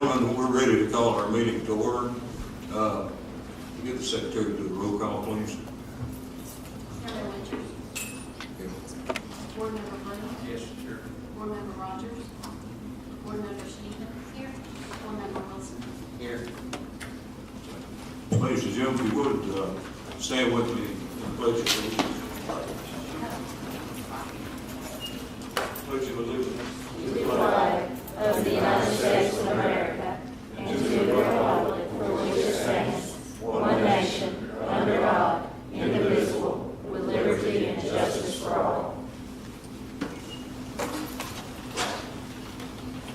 We're ready to call our meeting to order. Get the secretary to do the roll call, please. Chairman Winters. Here. Board Member Brown. Yes, sure. Board Member Rogers. Board Member Stevens. Here. Board Member Wilson. Here. Ladies and gentlemen, if you would stand with me in the pledge of allegiance. Pledge of allegiance. To the flag of the United States of America and to the republic for which it stands, one nation, under God, indivisible, with liberty and justice for all.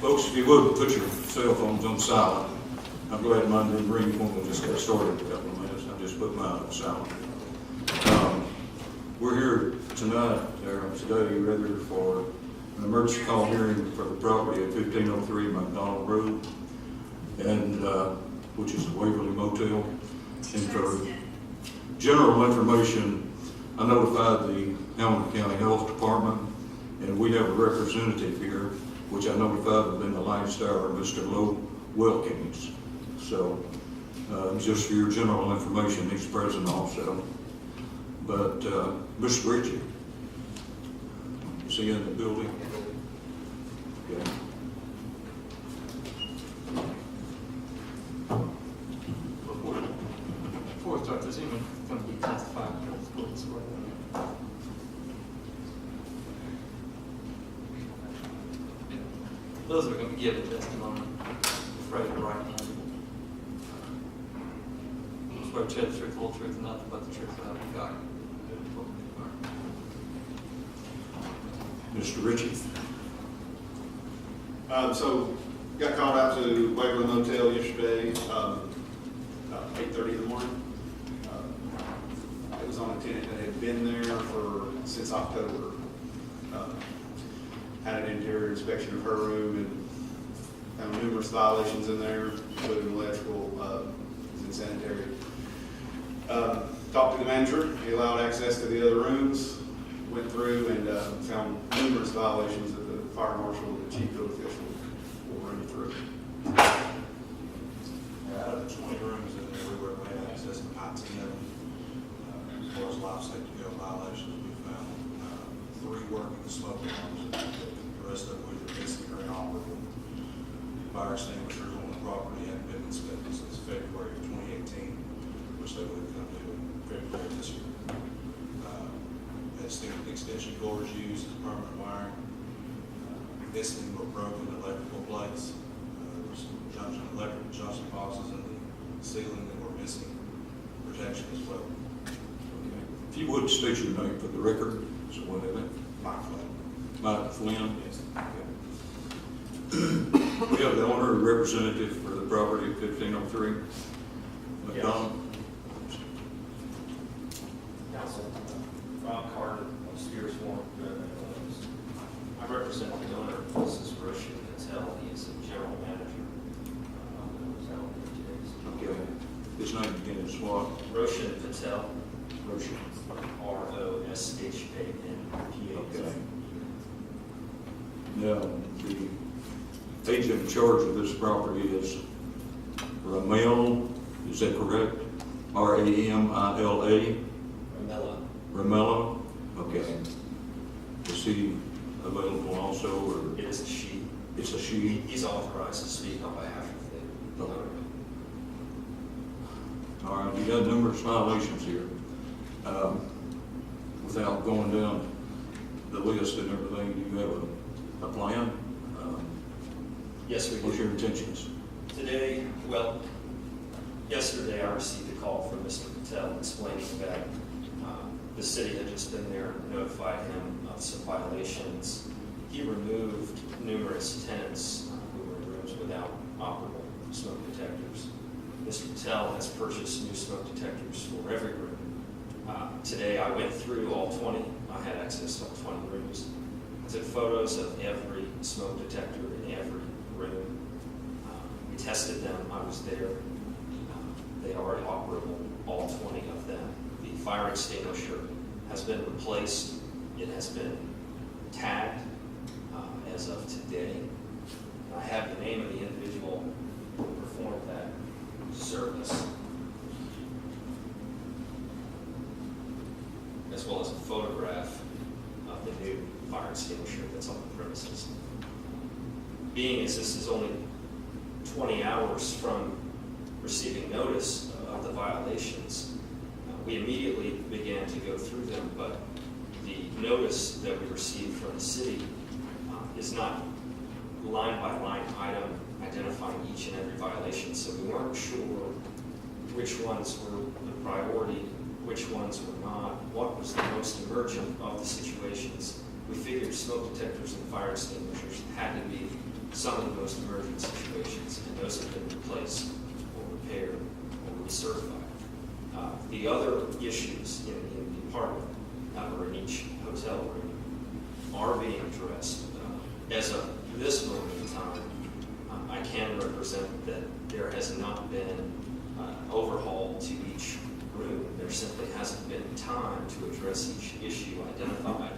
Folks, if you would, put your cell phones on silent. I'm glad mine didn't ring when we just got started in a couple of minutes. I just put mine on silent. We're here tonight, or today rather, for an emergency call hearing for the property at 1503 McDonald Road, and which is a Waverly Motel. And for general information, I notified the Hamilton County Health Department, and we have a representative here, which I notified within the last hour, Mr. Lowe Wilkins. So, just for your general information, he's present also. But Mr. Ritchie, is he in the building? Okay. Before we start, is anyone going to be testifying for the school swear? Those that are going to be giving testimony, afraid of the right hand. Swear to tell the truth, the whole truth, and nothing but the truth, so help you God. Mr. Ritchie. So got called out to Waverly Motel yesterday, 8:30 in the morning. It was on a tenant that had been there since October. Had an interior inspection of her room and found numerous violations in there, including electrical, insanitary. Talked to the manager. He allowed access to the other rooms. Went through and found numerous violations that the fire marshal and the chief code official will run you through. Out of the 20 rooms in there, we were able to have access to 19 of them. As far as life safety violations, we found 3 working smoke alarms. The rest of which are missing or inoperable. Fire extinguishers on the property hadn't been inspected since February of 2018, which they would have come to in February of this year. Extension cords used as permanent wiring. Missing or broken electrical plates. There were some electrical junction boxes in the ceiling that were missing protection as well. Okay. If you would state your name for the record, so what is it? Mike Flynn. Mike Flynn. Yes. Okay. We have the owner and representative for the property at 1503 McDonald. Council, Rob Carter, Spears Warren. I represent the owner, Mrs. Roshan Patel. He is the general manager. Okay. His name again is what? Roshan Patel, Roshan. Roshanpatl. Okay. Now, the agent in charge of this property is Ramel, is that correct? R-A-M-I-L-A? Ramella. Ramello? Okay. Is he available also, or It is a she. it's a she? He's authorized to speak on behalf of the owner. All right, you got numerous violations here. Without going down the list and everything, do you have a plan? Yes, we do. What's your intentions? Today, well, yesterday I received a call from Mr. Patel explaining that the city had just been there and notified him of some violations. He removed numerous tenants who were in rooms without operable smoke detectors. Mr. Patel has purchased new smoke detectors for every room. Today I went through all 20. I had access to all 20 rooms. I took photos of every smoke detector in every room. We tested them. I was there. They are operable, all 20 of them. The fire extinguisher has been replaced. It has been tagged as of today. I have the name of the individual being as this is only 20 hours from receiving notice of the violations, we immediately began to go through them, but the notice that we received from the city is not line by line item identifying each and every violation, so we weren't sure which ones were the priority, which ones were not, what was the most emergent of the situations. We figured smoke detectors and fire extinguishers had to be some of the most emergent situations, and those have been replaced or repaired or recertified. The other issues in the apartment or in each hotel room are being addressed. As of this moment in time, I can represent that there has not been overhaul to each room. There simply hasn't been time to address each issue identified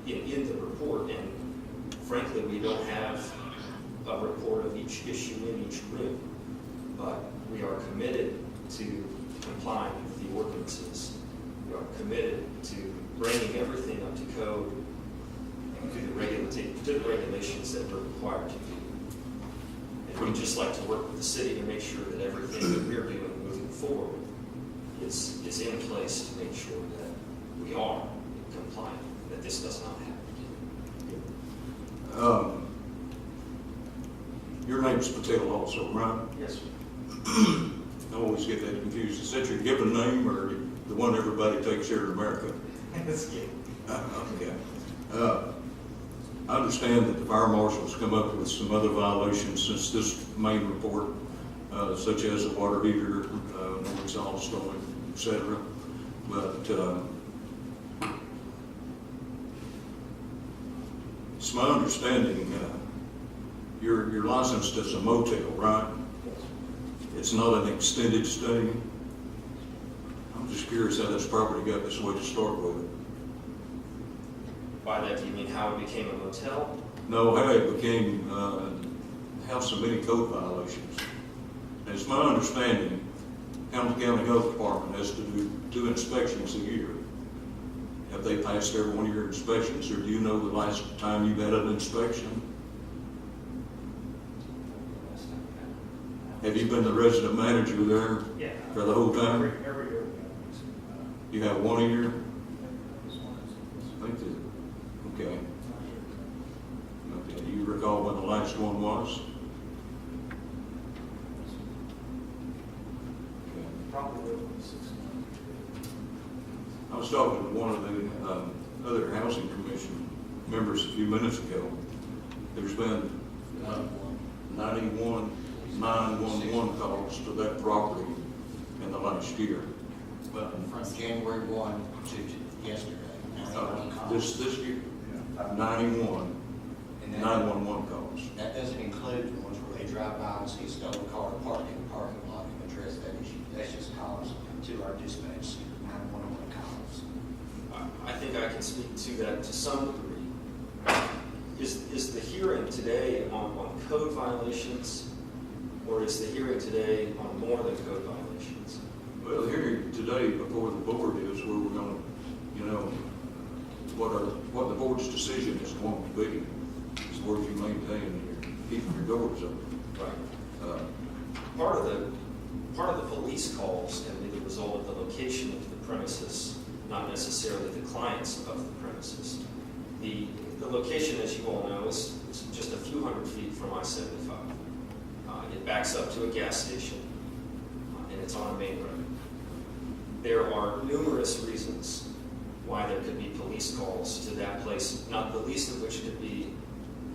in the report, and frankly, we don't have a report of each issue in each room, but we are committed to complying with the ordinances. We are committed to bringing everything up to code and to the regulations that we're required to do. And we'd just like to work with the city to make sure that everything that we're doing moving forward is in place to make sure that we are compliant, that this does not happen again. Your name's Patel also, right? Yes, sir. I always get that confused. Is that your given name or the one everybody takes here in America? Okay. I understand that the fire marshal's come up with some other violations since this main report, such as the water heater, no exhaust on it, etc. But it's my understanding you're licensed as a motel, right? It's not an extended stay. I'm just curious how this property got this way to start with. By that, do you mean how it became a motel? No, how it became have so many code violations. And it's my understanding Hamilton County Health Department has to do 2 inspections a year. Have they passed every one of your inspections, or do you know the last time you had an inspection? Have you been the resident manager there Yeah. for the whole time? Every year. You have 1 a year? I think that, okay. Okay, do you recall when the last one was? Okay. Probably over 6 months. I was talking to one of the other housing commission members a few minutes ago. There's been 91 911 calls to that property in the last year. Well, from January 1 to yesterday. This year, 91 And that- 911 calls. That doesn't include the ones where they drive by and see a stolen car parked in the parking lot and address that issue. That's just calls to our dispatch 911 calls. I think I can speak to that to some degree. Is the hearing today on code violations, or is the hearing today on more than code violations? Well, here today before the board is where we're going to, what the board's decision is going to be, as far as you maintain and keeping your doors open. Right. Part of the police calls can be the result of the location of the premises, not necessarily the clients of the premises. The location, as you all know, is just a few hundred feet from I-75. It backs up to a gas station, and it's on a main road. There are numerous reasons why there could be police calls to that place, not the least of which could be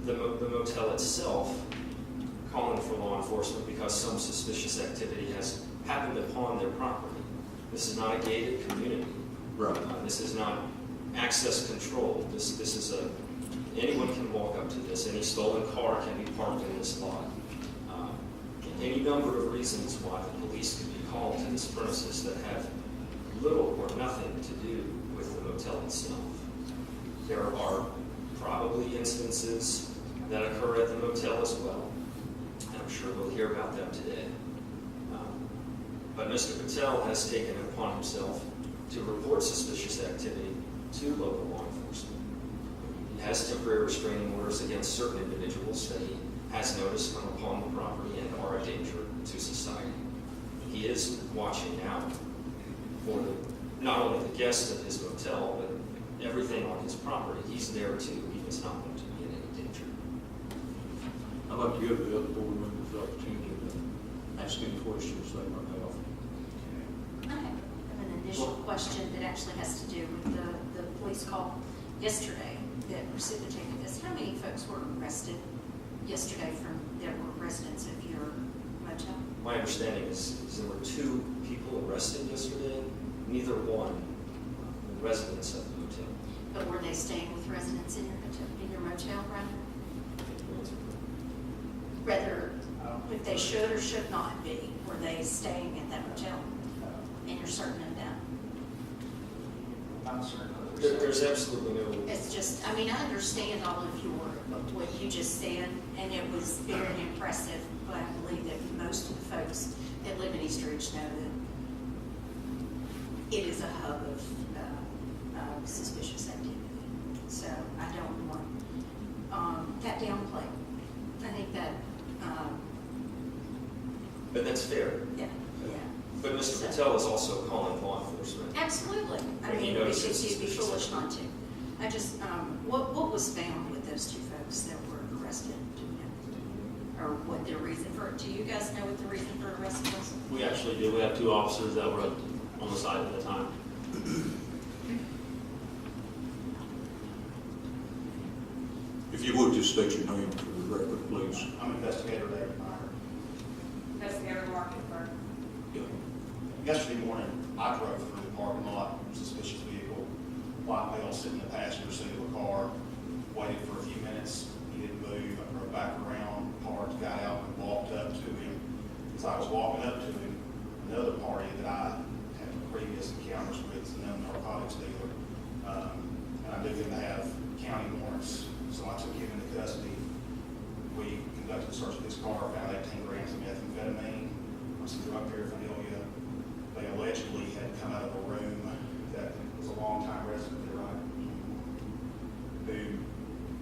the motel itself calling for law enforcement because some suspicious activity has happened upon their property. This is not a gated community. Right. This is not access control. This is anyone can walk up to this. Any stolen car can be parked in this lot. Any number of reasons why the police could be called to this premises that have little or nothing to do with the motel itself. There are probably instances that occur at the motel as well, and I'm sure we'll hear about them today. But Mr. Patel has taken it upon himself to report suspicious activity to local law enforcement. He has temporary restraining orders against certain individuals that he has noticed come upon the property and are a danger to society. He is watching out for not only the guests of his motel, but everything on his property. He's there too. He does not want to be in any danger. I'd like to give the other board members the opportunity to ask any questions they might have. I have an initial question that actually has to do with the police call yesterday that precipitated this. How many folks were arrested yesterday that were residents of your motel? My understanding is there were 2 people arrested yesterday, neither one were residents of the hotel. But were they staying with residents in your motel, right? Whether, if they should or should not be, were they staying at that hotel? And you're certain of that? I'm certain. There's absolutely no, It's just, I mean, I understand all of what you just said, and it was very impressive, but I believe that most of the folks that live in East Ridge know that it is a hub of suspicious activity. So I don't want that downplayed. I think that, but that's fair. yeah. But Mr. Patel is also calling law enforcement. Absolutely. I When he mean, notices you'd be suspicious foolish not to. I just, what was found with those 2 folks that were arrested? Do you know? Or what their reason for it? Do you guys know what the reason for arrest was? We actually do. We have 2 officers that were on the site at the time. If you would, just state your name for the record, please. I'm investigator David Meyer. Investigator Mark Burke. Yesterday morning, I drove through the parking lot, suspicious vehicle, white male sitting in the passenger seat of a car, waited for a few minutes, he didn't move, I drove back around, parked, got out and walked up to him. As I was walking up to him, another party that I had previous encounters with, is a known narcotics dealer, and I knew him to have county warrants, so I took him into custody. We conducted a search of his car, found 18 grams of methamphetamine, some drug paraphernalia. They allegedly had come out of a room that was a longtime resident there, right? Who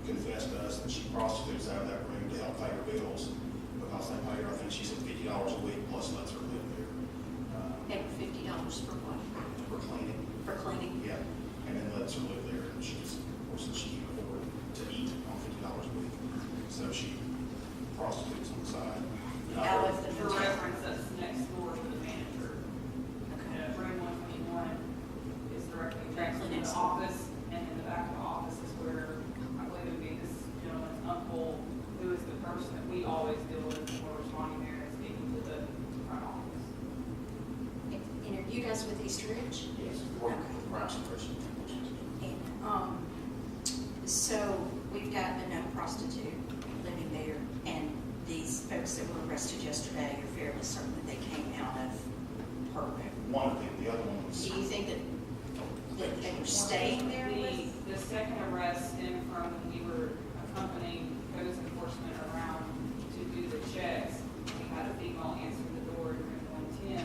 confessed to us that she prostitutes out of that room to help pay her bills because they pay her, I think she said $50 a week plus lets her live there. They were $50 for what? For cleaning. For cleaning? Yeah, and then lets her live there, and she's, of course, she can't afford to eat on $50 a week, so she prostitutes on the side. Out of the For motel? reference, that's next door to the manager. Okay. Room 121 is directly next to Directly the next. office, and in the back of the office is where I believe it would be this gentleman's uncle, who is the person that we always deal with when we're responding there and speaking to the front office. And are you guys with East Ridge? Yes, working with crime suppression. And, so we've got a known prostitute living there, and these folks that were arrested yesterday are fairly certain that they came out of her room. One of them, the other one was. Do you think that they were staying there with? The second arrest stemmed from when we were accompanying codes enforcement around to do the checks. We had a female answer the door in room 110,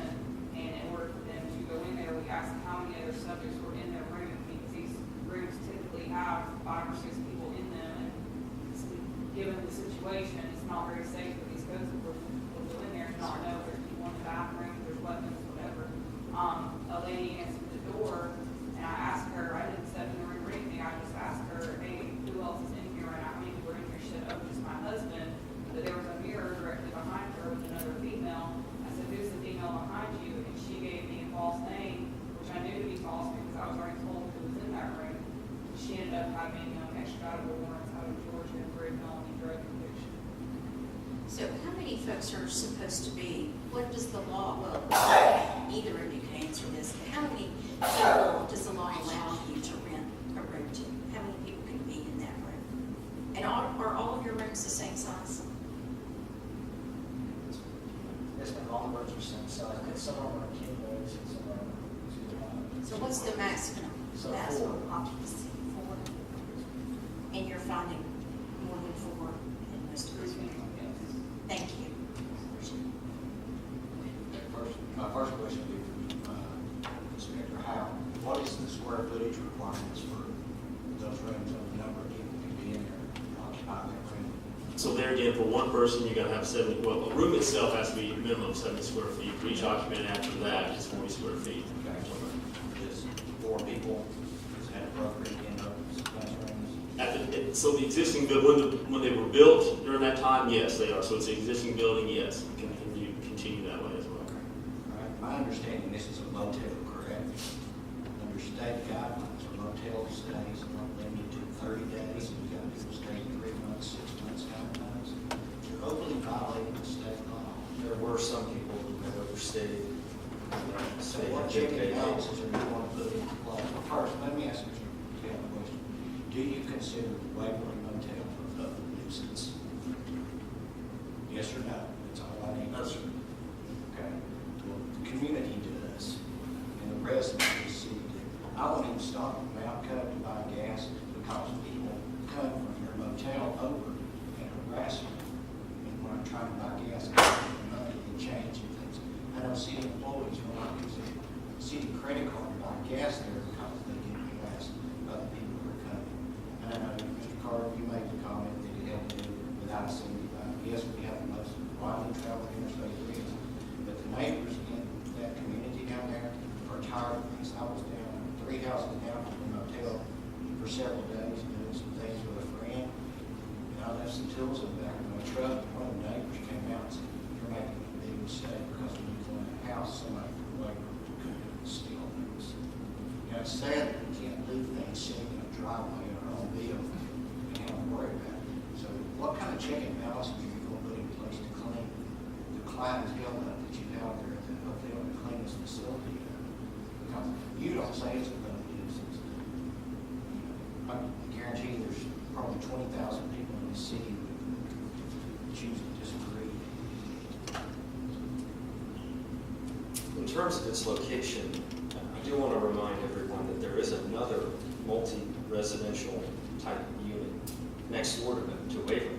and in order for them to go in there, we asked how many other subjects were in their room, because these rooms typically have 5 or 6 people in them, and given the situation, it's not very safe for these codes enforcement people to go in there and not know there's people in the bathroom, there's weapons, whatever. A lady answered the door, and I asked her, I didn't step in the room or anything, I just asked her, hey, who else is in here right now? How many people are in here? She said, oh, just my husband. But there was a mirror directly behind her with another female. I said, who's the female behind you? And she gave me a false name, which I knew to be false because I was already told who was in that room. She ended up having extraditable warrants out of Georgia for a felony drug conviction. So how many folks are supposed to be, what does the law, well, either of you can answer this, but how many people does the law allow you to rent a room to? How many people can be in that room? And are all of your rooms the same size? Yes, ma'am, all the rooms are same size, and some of them are king beds and some of them are too high. So what's the maximum So maximum 4. occupancy? 4? And you're finding more than 4 in most of these rooms? Thank you. My first question would be for Inspector Howe. What is the square footage requirements for those rooms and the number of people can in there occupying that room. So there again, for one person, you're gonna have 70, well, a room itself has to be a minimum of 70 square feet. For each occupant after that is 40 square feet. Just 4 people, is that appropriate in those classrooms? So the existing, when they were built during that time, yes, they are. So it's the existing building, yes, it can continue that way as well. All right, my understanding, this is a motel, correct? Under state guidelines, a motel stays not limited to 30 days, and you got people staying 3 months, 6 months, 9 months. You're openly violating the state law. There were some people who have overstayed. So what check and balances are you going to put into play? Well, first, let me ask Mr. Taylor a question. Do you consider Waverly Motel a public nuisance? Yes or no? That's all I need. No, sir. Okay. Well, the community does, and the residents of the city do. I won't even stop at Mount Cut to buy gas because people come from their motel over and harass me. And when I'm trying to buy gas, I give them money and change and things. I know city employees will not use their city credit card to buy gas there because they get harassed by the people who are coming. And I know, Mr. Carter, you made the comment that it helped you without seeing anybody. Yes, we have the most widely traveled interstate routes, but the neighbors in that community down there are tired of this. I was down 3 houses down from the motel for several days doing some things with a friend, and I left some tools in the back of my truck, and one of the neighbors came out and said, "You're making a big mistake because when you go in the house, somebody from Waverly could steal things." You know, it's sad that we can't leave things sitting in a driveway in our own vehicle and have to worry about it. So what kind of check and balances are you going to put in place to clean the clientele up that you have there at the hotel to clean this facility up? Because you don't say it's a public nuisance. I guarantee you there's probably 20,000 people in this city that choose to disagree. In terms of its location, I do want to remind everyone that there is another multi-residential type unit next door to Waverly.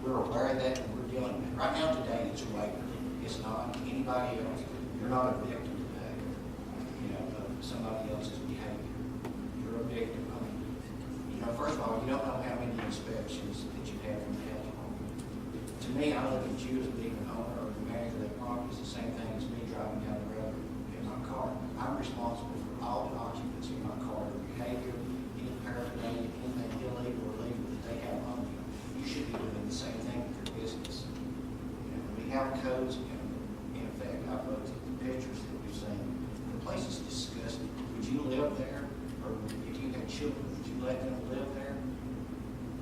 We're aware of that and we're dealing with it. Right now today, it's Waverly. It's not anybody else. You're not a victim today, you know, of somebody else's behavior. You're a victim. I mean, you know, first of all, you don't know how many inspections that you have from the health department. To me, I look at you as being an owner or the manager of that property. It's the same thing as me driving down the road in my car. I'm responsible for all the occupants in my car, their behavior, any paraphernalia, anything illegal or legal that they have on them. You should be doing the same thing with your business. You know, we have codes, in effect, I've looked at the pictures that we've seen. The place is disgusting. Would you live there? Or if you had children, would you let them live there?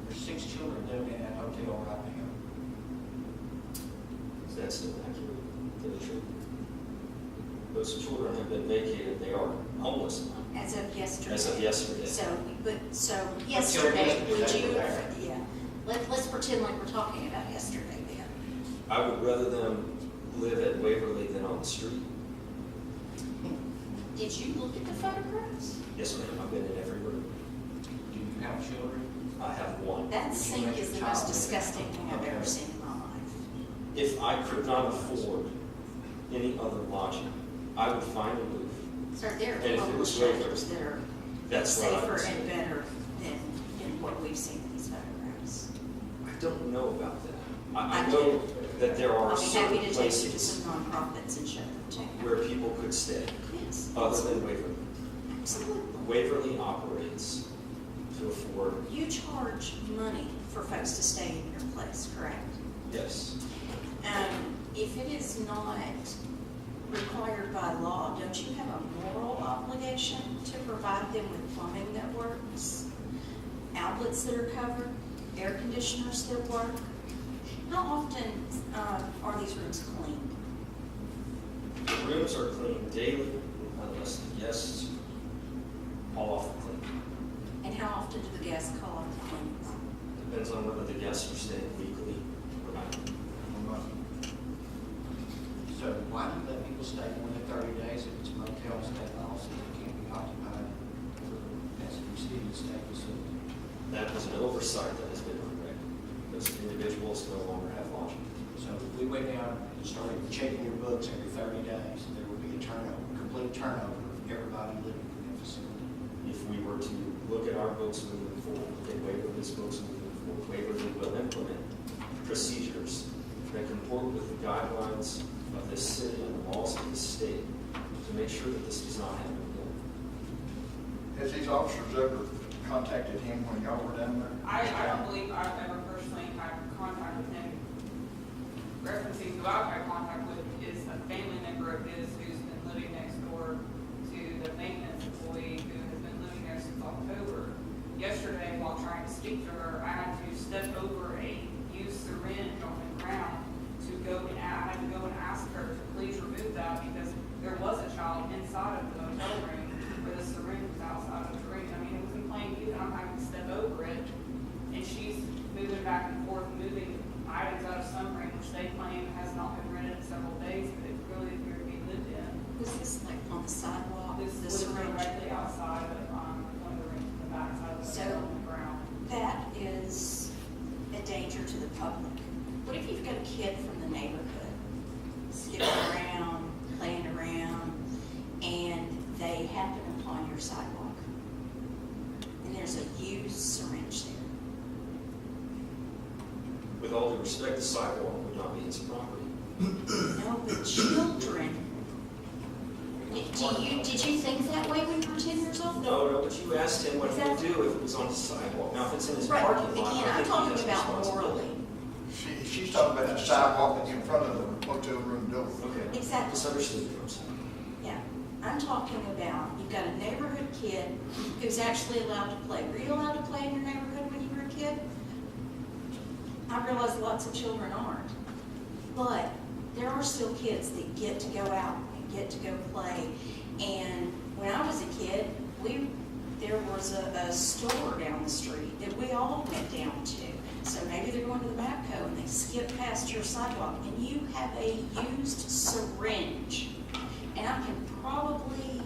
There's 6 children living in that hotel right now. Is that still accurate to the truth? Those children have been vacated. They are homeless now. As of yesterday. As of yesterday. So yesterday, would yesterday you, were there. yeah, let's pretend like we're talking about yesterday then. I would rather them live at Waverly than on the street. Did you look at the photographs? Yes, ma'am. I've been in every room. Do you have children? I have one. That sink is the most disgusting thing I've ever seen in my life. If I could not afford any other lodging, I would find a roof. Sir, there And are if it local was shelters that are That's what I safer would say. and better than what we've seen in these photographs. I don't know about that. I I know do. that there are I'll be happy certain to take you to places some nonprofits and show them to you. where people could stay, Yes, other than Waverly. absolutely. Waverly operates to afford, You charge money for folks to stay in your place, correct? yes. If it is not required by law, don't you have a moral obligation to provide them with plumbing that works, outlets that are covered, air conditioners that work? How often are these rooms cleaned? The rooms are cleaned daily unless the guests call off the cleaning. And how often do the guests call off the cleanings? Depends on whether the guests are staying weekly or not. So why do you let people stay more than 30 days if it's motel state policy that can't be occupied as a city state facility? That was an oversight that has been corrected. Those individuals no longer have lodging. So if we went down and started checking your books every 30 days, there would be a turnover, complete turnover of everybody living in that facility. If we were to look at our books moving forward, look at Waverly's books moving forward. Waverly will implement procedures that comport with the guidelines of this city and the laws of the state to make sure that this does not happen again. Has these officers ever contacted him when y'all were down there? I don't believe I've ever personally had contact with him. Referencing who I've had contact with is a family member of his who's been living next door to the maintenance employee who has been living there since October. Yesterday, while trying to speak to her, I had to step over a used syringe on the ground to go and I had to go and ask her to please remove that because there was a child inside of the motel room where the syringe was outside of the room. I mean, it was in plain view and I'm having to step over it. And she's moving back and forth, moving items out of some room, which they claim has not been rented in several days, but it really appeared to be lived in. Was this like on the sidewalk? This the was syringe? directly outside of, one of the rooms, the backside of the So- motel on the ground. That is a danger to the public. What if you've got a kid from the neighborhood skipping around, playing around, and they happen upon your sidewalk? And there's a used syringe there. With all due respect, the sidewalk would not be his property. No, but children. Did you think that way when you were 10 years old? No, but you asked him what he would do if it was on the sidewalk. Now, if it's in his Right, parking lot, again, I I'm think he talking has about responsibility. morally. She's talking about the sidewalk in front of the motel room door. Okay. Exactly. Misunderstood you, I'm sorry. Yeah, I'm talking about, you've got a neighborhood kid who's actually allowed to play. Were you allowed to play in your neighborhood when you were a kid? I realize lots of children aren't, but there are still kids that get to go out and get to go play. And when I was a kid, there was a store down the street that we all went down to. So maybe they're going to the Mapco and they skip past your sidewalk and you have a used syringe. And I can probably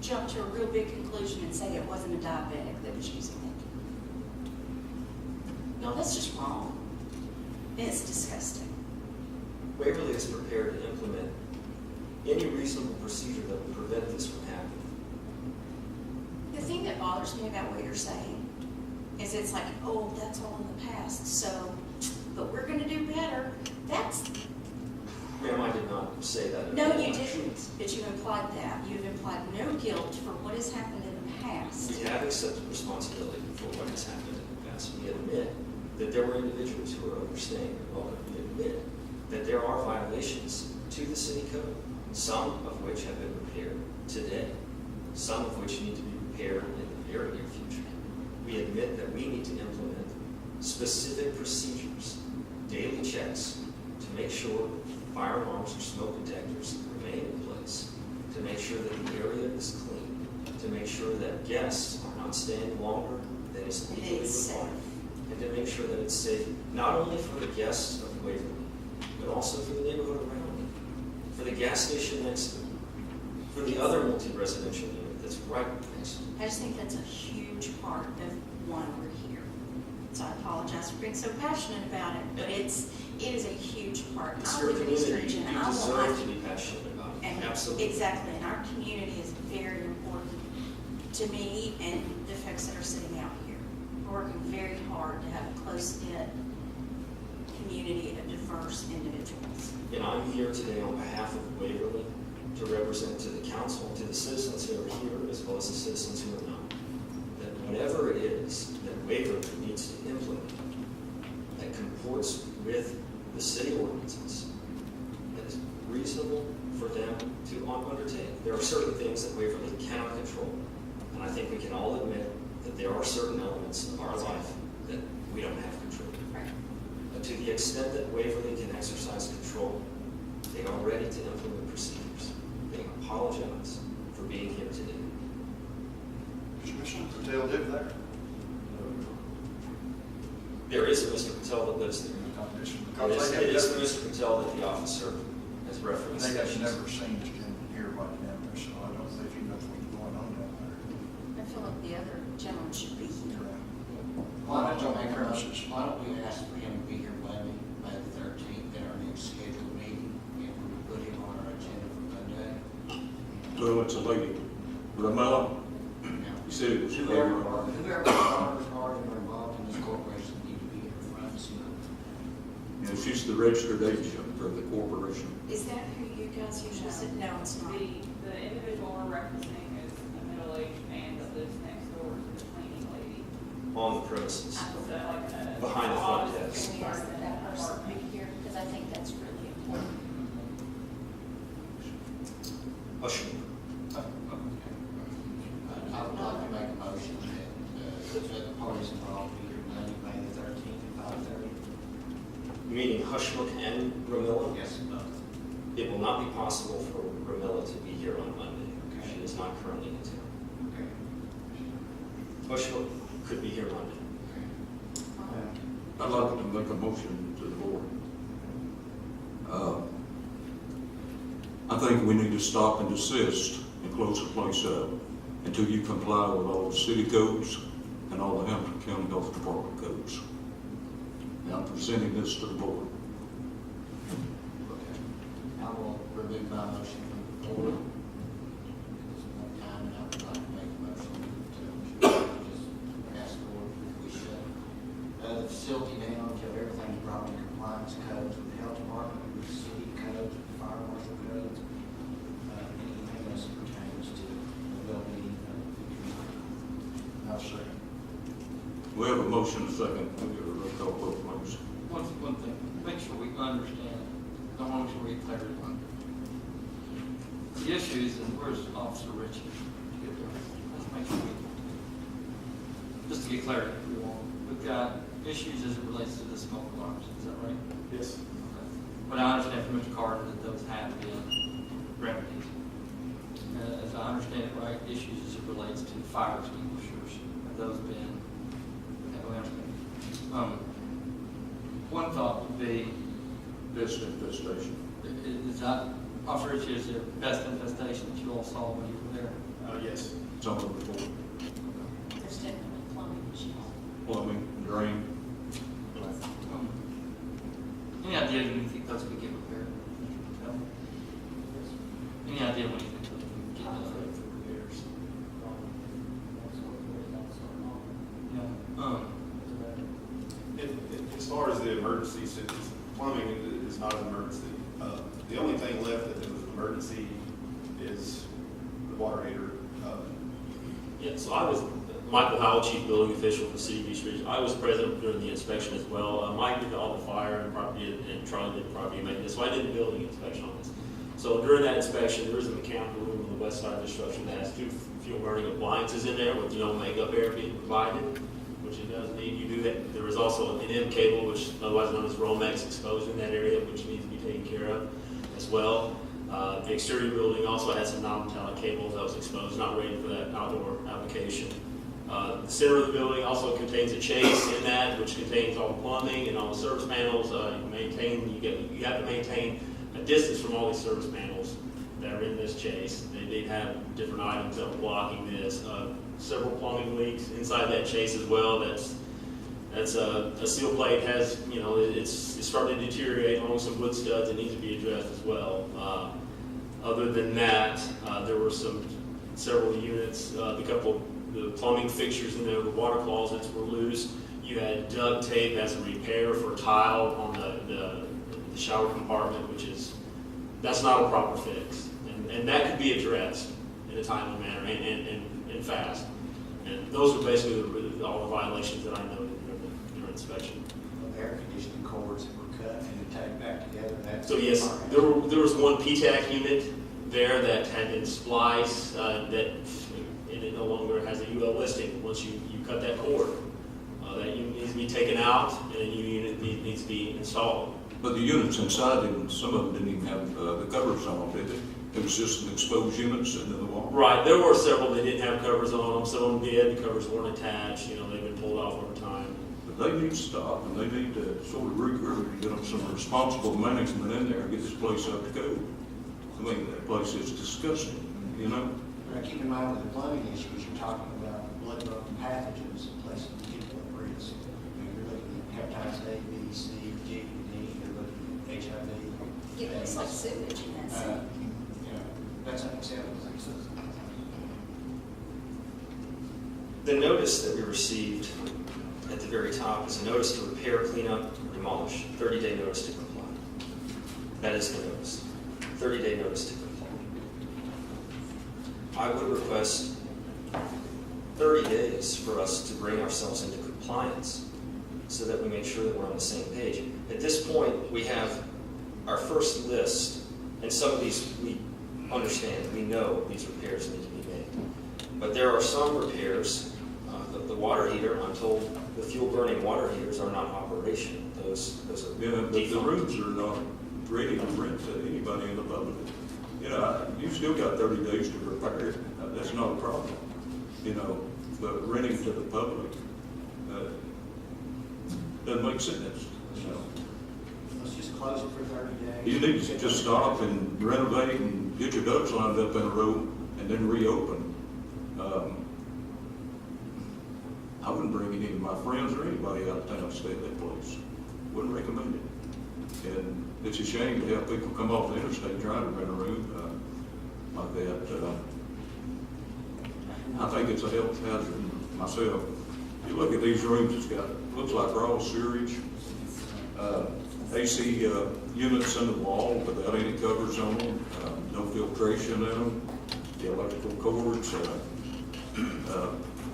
jump to a real big conclusion and say it wasn't a diabetic that was using it. No, that's just wrong. And it's disgusting. Waverly is prepared to implement any reasonable procedure that would prevent this from happening. The thing that bothers me about what you're saying is it's like, oh, that's all in the past, so, but we're gonna do better. That's, Ma'am, I did not say that. no, you didn't, but you implied that. You've implied no guilt for what has happened in the past. We have accepted responsibility for what has happened in the past. We admit that there were individuals who are overstaying their welcome. We admit that there are violations to the city code, some of which have been repaired today, some of which need to be repaired in the very near future. We admit that we need to implement specific procedures, daily checks, to make sure fire alarms or smoke detectors remain in place, to make sure that the area is clean, to make sure that guests are not staying longer than is And legally it's safe. required, and to make sure that it's safe, not only for the guests of Waverly, but also for the neighborhood around it, for the gas station next to it, for the other multi-residential unit that's right next to it. I just think that's a huge part of why we're here. So I apologize for being so passionate about it, but it is a huge part. It's I your live in East community. Region, You and I want deserve my to be passionate about it. And Absolutely. exactly, and our community is very important to me and the folks that are sitting out here. We're working very hard to have a close-knit community of diverse individuals. And I'm here today on behalf of Waverly to represent to the council, to the citizens who are here, as well as the citizens who are not, that whatever it is that Waverly needs to implement that comports with the city ordinances, that is reasonable for them to undertake. There are certain things that Waverly cannot control, and I think we can all admit that there are certain elements of our life that we don't have control. Right. But to the extent that Waverly can exercise control, they are ready to implement procedures. They apologize for being here today. Does Mr. Patel live there? There is a Mr. Patel that lives there. Because It is the Mr. Patel that the officer has referenced. they have never seen us in here right down there, so I don't think he knows what's going on down there. I feel like the other gentleman should be here. Why don't we ask for him to be here Monday, May the 13th, at our next scheduled meeting, and we put him on our agenda for Monday? Well, it's a lady. Ramella, Now, you said it was. Whoever owners are that are involved in this corporation need to be here front and center. You know, she's the registered agent for the corporation. Is that who you guys usually sit? No, it's not. The individual we're referencing is a middle-aged man that lives next door to the cleaning lady. On the premises. I So like a- Behind the front desk. Can we ask that person right here, because I think that's really important. Hushman. I would like to make a motion that the parties involved be here Monday, May the 13th at 5:30. Meaning Hushman and Ramilla? Yes, both. It will not be possible for Ramilla to be here on Monday. Okay. She is not currently in town. Okay. Hushman could be here Monday. I'd like to make a motion to the board. I think we need to stop and desist and close the place up until you comply with all the city codes and all the Hampton County Health Department codes. And I'm presenting this to the board. Okay. I will remove my motion from the board. It's one time, and I would like to make a motion to just ask the board if we should the facility down until everything's brought in compliance codes with the health department, with the city codes, with the fire marshal codes, anything else that pertains to the well-being of the community. I'll second. We have a motion, a second. We'll give a roll call vote, please. One thing, make sure we understand, I want to make sure we clarify. The issues, and where's Officer Richie? Let's make sure we, just to get clarity, we've got issues as it relates to the smoke alarms, is that right? Yes. Okay. But I understand from Mr. Carter that those have been remedied. As I understand it right, issues as it relates to fire extinguishers, have those been, okay, we understand. One thought would be, Pest infestation. is that, Officer Richie, is there pest infestation that you all saw when you were there? Yes. It's on the report. There's definitely plumbing issues. Plumbing, drain. Any idea when you think those could get repaired? Any idea when you think those could get repairs? Yeah. As far as the emergency, since plumbing is not an emergency, the only thing left that was an emergency is the water heater. Yeah, so I was, Michael Howell, Chief Building Official for City of East Ridge. I was present during the inspection as well. Mike did all the fire and property, and Charlie did property maintenance, so I did the building inspection on this. So during that inspection, there is a mechanical room on the west side of the structure that has 2 fuel burning appliances in there with no makeup air being provided, which it does need. You do that. There is also an M cable, which otherwise known as Romex, exposed in that area, which needs to be taken care of as well. The exterior building also has some non-metallic cables that was exposed, not ready for that outdoor application. The center of the building also contains a chase in that, which contains all the plumbing and all the service panels. You have to maintain a distance from all these service panels that are in this chase. They have different items that are blocking this. Several plumbing leaks inside that chase as well. That's a seal plate has, it's starting to deteriorate along some wood studs. It needs to be addressed as well. Other than that, there were several units, the plumbing fixtures in there, the water closets were loose. You had duct tape as a repair for tile on the shower compartment, that's not a proper fix. And that could be addressed in a timely manner and fast. And those are basically all the violations that I noted during the inspection. Air conditioning cords that were cut and taped back together. So yes, there was one PTAC unit there that had been spliced, and it no longer has a UL listing. Once you cut that cord, that unit needs to be taken out, and a new unit needs to be installed. But the units inside them, some of them didn't even have the covers on, did they? It was just an exposed unit sitting in the wall. Right, there were several that didn't have covers on them. Some of them did. The covers weren't attached. They've been pulled off over time. But they need to stop, and they need to sort of regroup and get them some responsible management in there and get this place up to code. I mean, that place is disgusting, Now, keep in mind with the plumbing issues, you're talking about blood-borne pathogens in places that people at risk. You're looking at hepatitis A, B, C, G, D, you're looking at HIV. It looks like sewage in that city. That's unacceptable. The notice that we received at the very top is a notice to repair, clean up, demolish, 30-day notice to comply. That is the notice, 30-day notice to comply. I would request 30 days for us to bring ourselves into compliance so that we make sure that we're on the same page. At this point, we have our first list, and some of these we understand, we know these repairs need to be made. But there are some repairs, the water heater, I'm told the fuel burning water heaters are not operational. Those are Yeah, but the defunct. rooms are not ready to rent to anybody in the public. You know, you still got 30 days to repair it. That's not a problem. You know, but renting to the public, doesn't make sense, you know. Let's just close it for 30 days. You need to just stop and renovate and get your ducks lined up in a row and then reopen. I wouldn't bring any of my friends or anybody out of town to stay at that place. Wouldn't recommend it. And it's a shame to have people come off the interstate trying to rent a room like that. I think it's a health hazard myself. You look at these rooms, it's got, looks like raw sewage, AC units in the wall without any covers on them, no filtration in them, the electrical cords,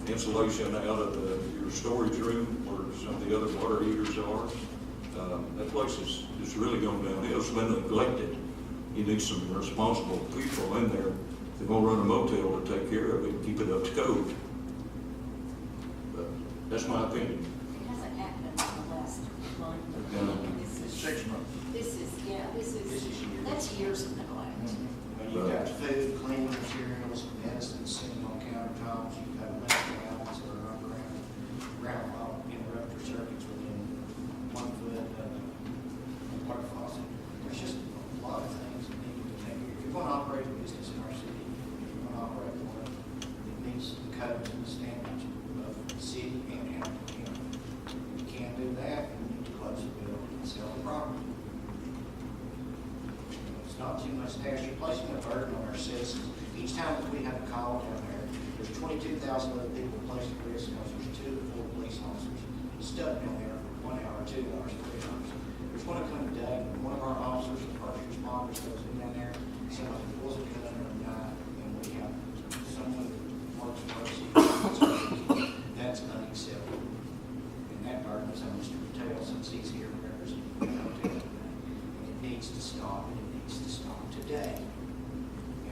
insulation out of your storage room where some of the other water heaters are. That place is really going downhill. It's been neglected. You need some responsible people in there. They're going to run a motel to take care of it and keep it up to code. But that's my opinion. It hasn't happened in the last month. Yeah. This is, 6 months. this is, that's years of neglect. When you've got food, cleaning materials, medicine sitting on countertops, you've got electrical outlets that are underground, ground interrupter circuits within 1 foot of a water faucet. There's just a lot of things that need to be taken. If you're going to operate a business in our city, if you're going to operate one that meets the codes and the standards of the city and Hamilton County, you can't do that, and you need to close the building and sell the property. It's not too much to ask. You're placing a burden on our citizens. Each time that we have a call down there, there's 22,000 other people placed at risk because there's 2 to 4 police officers stuck down there for 1 hour, 2 hours, 3 hours. There's one that come today, when one of our officers, the first responders, goes in down there, somebody pulls a gun or a knife, and we have someone that works for us. That's unacceptable. And that burden is on Mr. Patel since he's here representing the hotel. And it needs to stop, and it needs to stop today.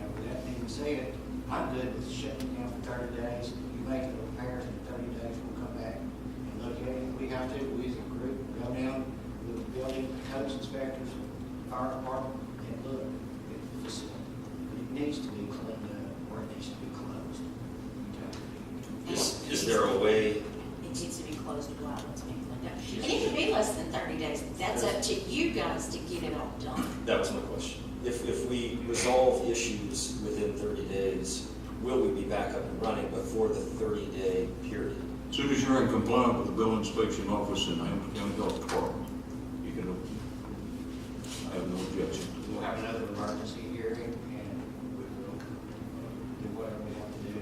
And with that being said, I'm good with shutting down for 30 days. You make the repairs in 30 days, we'll come back and look at it. If we have to, we as a group go down with the building codes inspectors, fire department, and look at the facility. It needs to be cleaned up, or it needs to be closed. Is there a way? It needs to be closed while it's being cleaned up. And it can be less than 30 days. That's up to you guys to get it all done. That was my question. If we resolve issues within 30 days, will we be back up and running before the 30-day period? As soon as you're in compliance with the bill inspection office in the Hamilton County Health Department, you can open. I have no objection. We'll have another emergency hearing, and we will do whatever we have to do.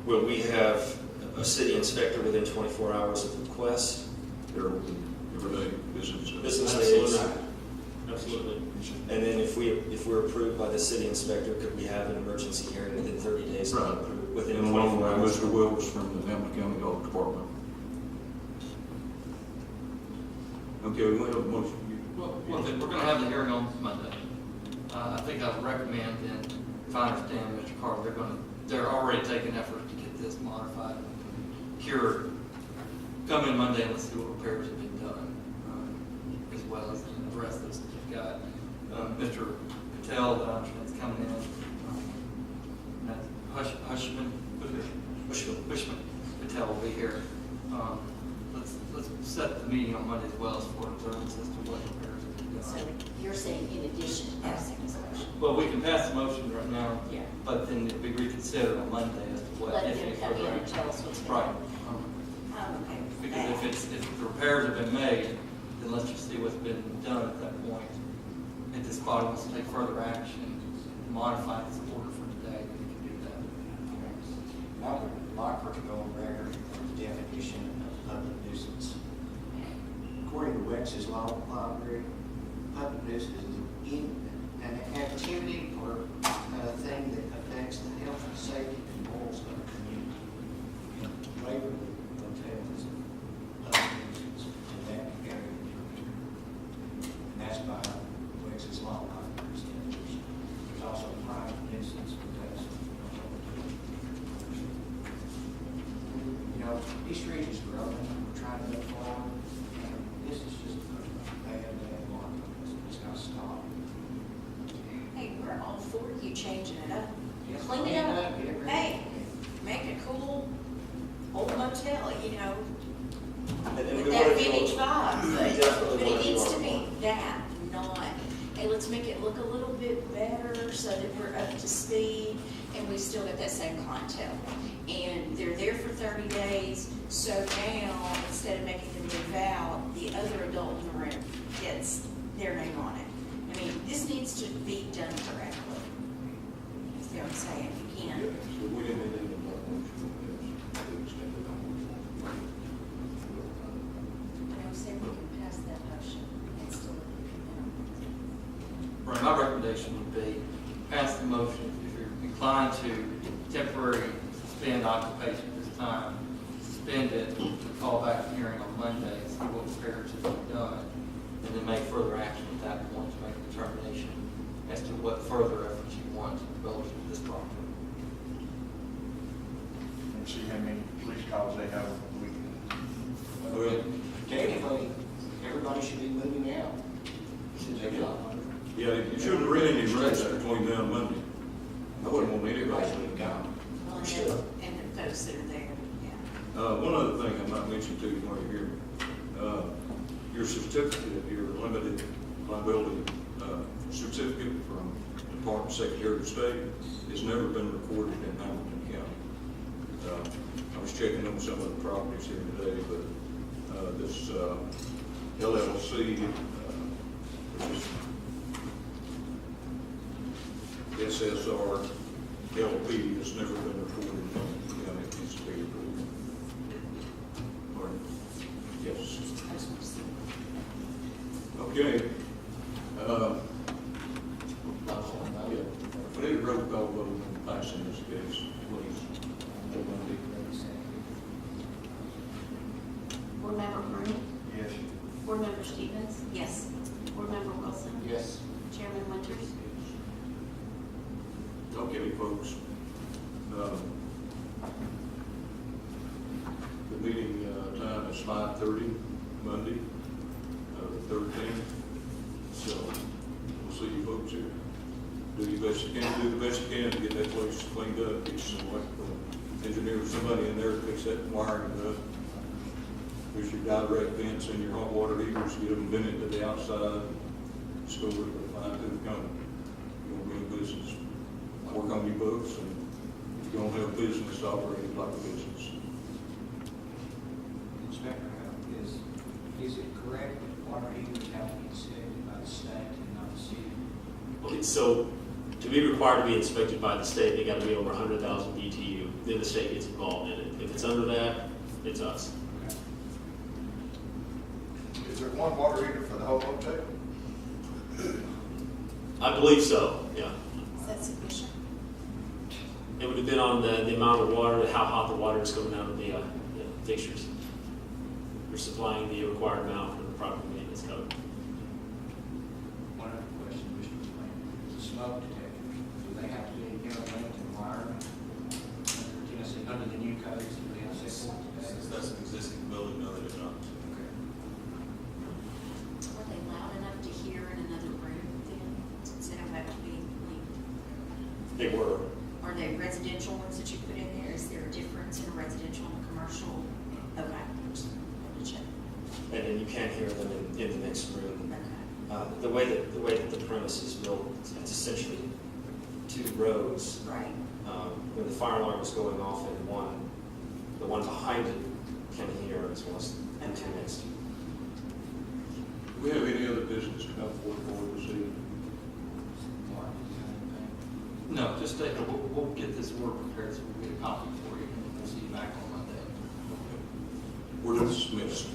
Will we have a city inspector within 24 hours of request? They're open every day, business. Business days? Absolutely. And then if we're approved by the city inspector, could we have an emergency hearing within 30 days? Right. Within And along 24 with hours? Mr. Wilkes from the Hamilton County Health Department. Okay, we have a motion. Well, one thing, we're gonna have the hearing on Monday. I think I would recommend, and if I understand Mr. Carter, they're already taking effort to get this modified, cured. Come in Monday and let's see what repairs have been done, as well as the rest of this that you've got. Mr. Patel, that I understand is coming in. Hushman Patel will be here. Let's set the meeting on Monday as well as for observance as to what repairs have been So done. you're saying in addition to passing this motion? Well, we can pass the motion right now, Yeah. but then it'll be reconsidered on Monday as to what. Let if them any come in further and action. tell us what's Right. going on. I'm okay with Because that. if the repairs have been made, then let's just see what's been done at that point. If this body wants to take further action, modify this order for today, then we can do that. I would like for to go on record with the definition of public nuisance. According to Wex's Law Library, public nuisance is an activity or a thing that affects the health, safety, and morals of a community. Waverly Motel is a public nuisance in that area. And that's by Wex's Law Library's definition. There's also a private nuisance because, you know, East Ridge is growing, we're trying to move forward, and this is just a bad mark. It's got to stop. Hey, we're all for you changing it up. Yes, Clean it clean it up. up, get it ready. Hey, make a cool old motel, you know, And we with that wanna do vintage it- vibe. we But definitely it wanna do needs our to be part. that, not, hey, let's make it look a little bit better so that we're up to speed and we still got that same clientele. And they're there for 30 days, so now, instead of making them move out, the other adult in the room gets their name on it. I mean, this needs to be done correctly. You see what I'm saying? You Yeah, can't. so we didn't need any more motion on this, to extend it on. I don't say we can pass that motion and still let it Right, my recommendation would be pass the motion if you're inclined to temporary suspend occupation at this time, suspend it, call back the hearing on Monday, see what repairs have been done, and then make further action at that point to make a determination as to what further efforts you want relative to this property. And see how many police calls they have a week. Well, Technically, everybody should be moving out. Since they're not. yeah, you shouldn't rent any rooms between now and Monday. I wouldn't want anybody. Everybody should be gone. Well, and the folks that are there, yeah. One other thing I might mention to you while you're here, your certificate, your limited liability certificate from Department Secretary of State has never been recorded in Hamilton County. I was checking on some of the properties here today, but this LLC, which is SSR LP, has never been recorded in Hamilton County. It needs to be recorded. Or, yes. I just want to see. Okay. Yeah. We need a roll call vote on passing this case, please. Board Member Green? Yes. Board Member Stevens? Yes. Board Member Wilson? Yes. Chairman Winters? Okay, folks. The meeting time is 5:30, Monday, the 13th. So we'll see you folks here. Do your best you can, do the best you can to get that place cleaned up, get some electrical engineer, somebody in there to fix that wiring up. There's your direct vents and your hot water heaters, get them vented to the outside, store it with a fine-tooth comb. You'll be in business. Work on your books, and if you don't have business, operate it like a business. Inspector, is it correct that water heaters have to be inspected by the state and not the city? Okay, so to be required to be inspected by the state, they got to be over 100,000 BTU. Then the state gets involved in it. If it's under that, it's us. Is there one water heater for the whole hotel? I believe so, yeah. Is that sufficient? It would depend on the amount of water, how hot the water is coming out of the fixtures. We're supplying the required amount for the property maintenance code. One other question, Mr. McLean. The smoke detectors, do they have to be interlinked and wired under Tennessee, under the new codes that we have set forth today? Since that's an existing building, no, they do not. Okay. Are they loud enough to hear in another room then, since they don't have to be linked? They were. Are they residential ones that you put in there? Is there a difference in a residential and a commercial? Okay. Just wanted to check. And then you can't hear them in the next room. Okay. The way that the premise is built, it's essentially two rows. Right. When the fire alarm is going off in one, the one behind it can hear as well as the two next to it. Do we have any other business to come forward this evening? Mark, do you have anything? No, just we'll get this order prepared so we'll get a copy for you. We'll see back on Monday. We're dismissed.